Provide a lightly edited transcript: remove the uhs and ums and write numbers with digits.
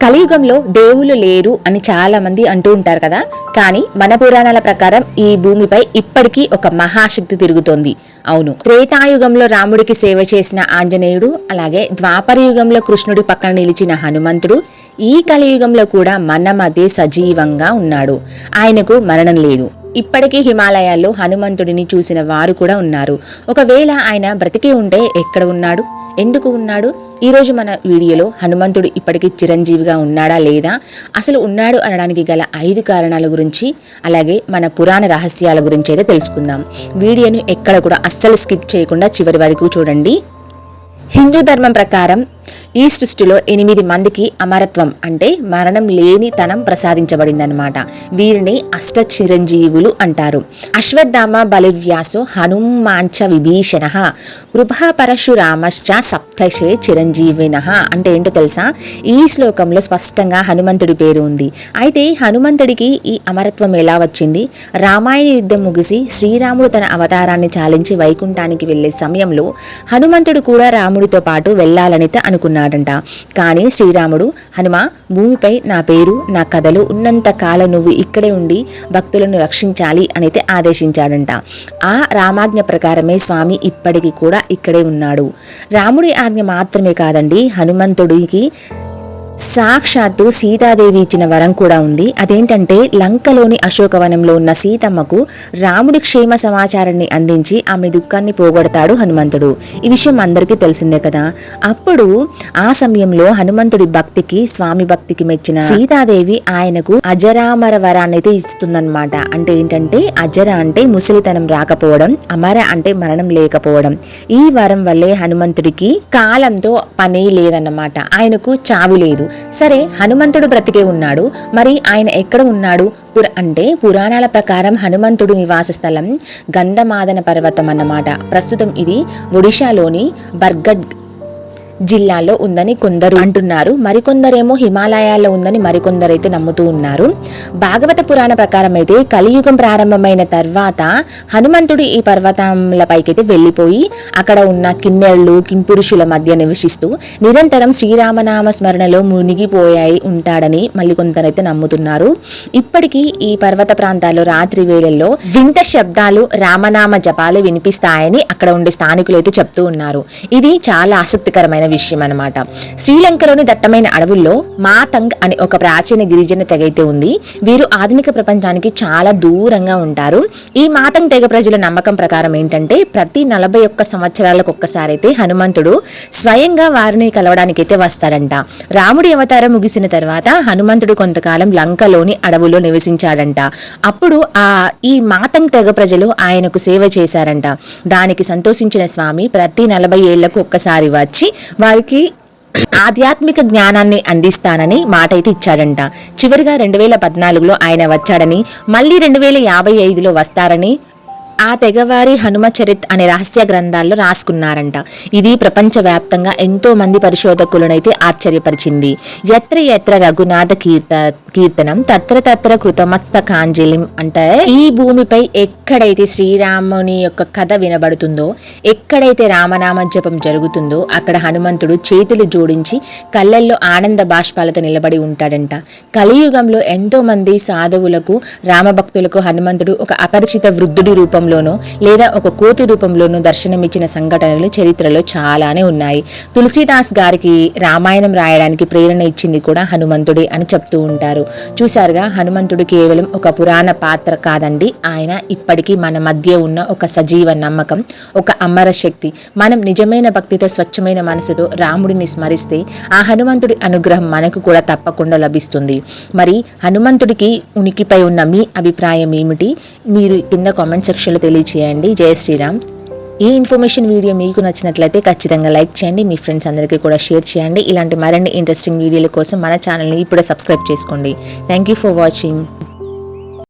కలియుగంలో దేవుళ్ళు లేరు అని చాలా మంది అంటూ ఉంటారు కదా. కానీ మన పురాణాల ప్రకారం ఈ భూమిపై ఇప్పటికీ ఒక మహాశక్తి తిరుగుతోంది. అవును, త్రేతాయుగంలో రాముడికి సేవ చేసిన ఆంజనేయుడు, అలాగే ద్వాపర యుగంలో కృష్ణుడి పక్కన నిలిచిన హనుమంతుడు ఈ కలియుగంలో కూడా మన మధ్య సజీవంగా ఉన్నాడు. ఆయనకు మరణం లేదు. ఇప్పటికీ హిమాలయాల్లో హనుమంతుడిని చూసిన వారు కూడా ఉన్నారు. ఒకవేళ ఆయన బ్రతికే ఉంటే ఎక్కడ ఉన్నాడు, ఎందుకు ఉన్నాడు? ఈరోజు మన వీడియోలో హనుమంతుడు ఇప్పటికీ చిరంజీవిగా ఉన్నాడా లేదా, అసలు ఉన్నాడు అనడానికి గల 5 కారణాల గురించి, అలాగే మన పురాణ రహస్యాల గురించి అయితే తెలుసుకుందాం. వీడియోను ఎక్కడ కూడా అస్సలు స్కిప్ చేయకుండా చివరి వరకు చూడండి. హిందూ ధర్మం ప్రకారం ఈ సృష్టిలో 8 మందికి అమరత్వం అంటే మరణం లేని తనం ప్రసాదించబడిందనమాట. వీరిని అష్ట చిరంజీవులు అంటారు. అశ్వత్థామ, బలివ్యాసో, హనుమాంచ, విభీషణ, కృపా, పరశురామశ్చ సప్తశే చిరంజీవిన అంటే ఏంటో తెలుసా? ఈ శ్లోకంలో స్పష్టంగా హనుమంతుడి పేరు ఉంది. అయితే హనుమంతుడికి ఈ అమరత్వం ఎలా వచ్చింది? రామాయణ యుద్ధం ముగిసి శ్రీరాముడు తన అవతారాన్ని చాలించి వైకుంఠానికి వెళ్లే సమయంలో హనుమంతుడు కూడా రాముడితో పాటు వెళ్లాలని అనుకున్నాడంట. కానీ శ్రీరాముడు, హనుమ, భూమిపై నా పేరు, నా కథలు ఉన్నంత కాలం నువ్వు ఇక్కడే ఉండి భక్తులను రక్షించాలి అనైతే ఆదేశించాడంట. ఆ రామాజ్ఞ ప్రకారమే స్వామి ఇప్పటికీ కూడా ఇక్కడే ఉన్నాడు. రాముడి ఆజ్ఞ మాత్రమే కాదండి, హనుమంతుడికి సాక్షాత్తు సీతాదేవి ఇచ్చిన వరం కూడా ఉంది. అదేంటంటే లంకలోని అశోకవనంలో ఉన్న సీతమ్మకు రాముడి క్షేమ సమాచారాన్ని అందించి ఆమె దుఃఖాన్ని పోగొడతాడు హనుమంతుడు. ఈ విషయం అందరికీ తెలిసిందే కదా. అప్పుడు ఆ సమయంలో హనుమంతుడి భక్తికి, స్వామి భక్తికి మెచ్చిన సీతాదేవి ఆయనకు అజరామర వరాన్ని అయితే ఇస్తుందన్నమాట. అంటే ఏంటంటే అజర అంటే ముసలితనం రాకపోవడం, అమర అంటే మరణం లేకపోవడం. ఈ వరం వల్లే హనుమంతుడికి కాలంతో పని లేదన్నమాట. ఆయనకు చావు లేదు. సరే, హనుమంతుడు బ్రతికే ఉన్నాడు, మరి ఆయన ఎక్కడ ఉన్నాడు అంటే పురాణాల ప్రకారం హనుమంతుడు నివాస స్థలం గంధమాదన పర్వతం అన్నమాట. ప్రస్తుతం ఇది ఒడిశాలోని బర్గఢ్ జిల్లాలో ఉందని కొందరు అంటున్నారు. మరికొందరేమో హిమాలయాల్లో ఉందని మరికొందరైతే నమ్ముతూ ఉన్నారు. భాగవత పురాణ ప్రకారం అయితే కలియుగం ప్రారంభమైన తర్వాత హనుమంతుడు ఈ పర్వతాలపైకైతే వెళ్ళిపోయి అక్కడ ఉన్న కిన్నెరలు, కింపురుషుల మధ్య నివసిస్తూ నిరంతరం శ్రీరామనామ స్మరణలో మునిగిపోయాయి ఉంటాడని మళ్ళీ కొందరైతే నమ్ముతున్నారు. ఇప్పటికీ ఈ పర్వత ప్రాంతాల్లో రాత్రి వేళల్లో వింత శబ్దాలు, రామనామ జపాలు వినిపిస్తాయని అక్కడ ఉండే స్థానికులు అయితే చెప్తూ ఉన్నారు. ఇది చాలా ఆసక్తికరమైన విషయం అన్నమాట. శ్రీలంకలోని దట్టమైన అడవుల్లో మాతంగ్ అనే ఒక ప్రాచీన గిరిజన తెగ అయితే ఉంది. వీరు ఆధునిక ప్రపంచానికి చాలా దూరంగా ఉంటారు. ఈ మాతంగ్ తెగ ప్రజల నమ్మకం ప్రకారం ఏంటంటే ప్రతి 41 సంవత్సరాలకు ఒక్కసారి అయితే హనుమంతుడు స్వయంగా వారిని కలవడానికి అయితే వస్తాడంట. రాముడి అవతారం ముగిసిన తర్వాత హనుమంతుడు కొంతకాలం లంకలోని అడవుల్లో నివసించాడంట. అప్పుడు ఈ మాతంగ్ తెగ ప్రజలు ఆయనకు సేవ చేశారంట. దానికి సంతోషించిన స్వామి ప్రతి 40 ఏళ్లకు ఒక్కసారి వచ్చి వారికి ఆధ్యాత్మిక జ్ఞానాన్ని అందిస్తానని మాట అయితే ఇచ్చాడంట. చివరిగా 2014లో ఆయన వచ్చాడని, మళ్ళీ 2055లో వస్తారని ఆ తెగవారి హనుమచరిత్ అనే రహస్య గ్రంథాల్లో రాసుకున్నారంట. ఇది ప్రపంచవ్యాప్తంగా ఎంతో మంది పరిశోధకులనైతే ఆశ్చర్యపరిచింది. ఎత్ర ఎత్ర రఘునాథ కీర్తనం తత్ర తత్ర కృతమస్తకాంజలిం అంటే ఈ భూమిపై ఎక్కడైతే శ్రీరాముని యొక్క కథ వినబడుతుందో, ఎక్కడైతే రామనామ జపం జరుగుతుందో అక్కడ హనుమంతుడు చేతులు జోడించి కళ్ళల్లో ఆనంద బాష్పాలతో నిలబడి ఉంటాడంట. కలియుగంలో ఎంతో మంది సాధువులకు, రామభక్తులకు హనుమంతుడు ఒక అపరిచిత వృద్ధుడి రూపం లేదా ఒక కోతి రూపంలోనూ దర్శనమిచ్చిన సంఘటనలు చరిత్రలో చాలానే ఉన్నాయి. తులసీదాస్ గారికి రామాయణం రాయడానికి ప్రేరణ ఇచ్చింది కూడా హనుమంతుడే అని చెప్తూ ఉంటారు. చూసారుగా, హనుమంతుడు కేవలం ఒక పురాణ పాత్ర కాదండి. ఆయన ఇప్పటికీ మన మధ్య ఉన్న ఒక సజీవ నమ్మకం, ఒక అమర శక్తి. మనం నిజమైన భక్తితో, స్వచ్ఛమైన మనసుతో రాముడిని స్మరిస్తే ఆ హనుమంతుడి అనుగ్రహం మనకు కూడా తప్పకుండా లభిస్తుంది. మరి హనుమంతుడికి ఉనికిపై ఉన్న మీ అభిప్రాయం ఏమిటి? మీరు కింద కామెంట్ సెక్షన్ తెలియచేయండి. జై శ్రీరామ్. ఈ ఇన్ఫర్మేషన్ వీడియో మీకు నచ్చినట్లయితే ఖచ్చితంగా లైక్ చేయండి. మీ ఫ్రెండ్స్ అందరికీ కూడా షేర్ చేయండి. ఇలాంటి మరిన్ని ఇంట్రెస్టింగ్ వీడియోల కోసం మన ఛానల్ని ఇప్పుడే సబ్స్క్రైబ్ చేసుకోండి. Thank you for watching.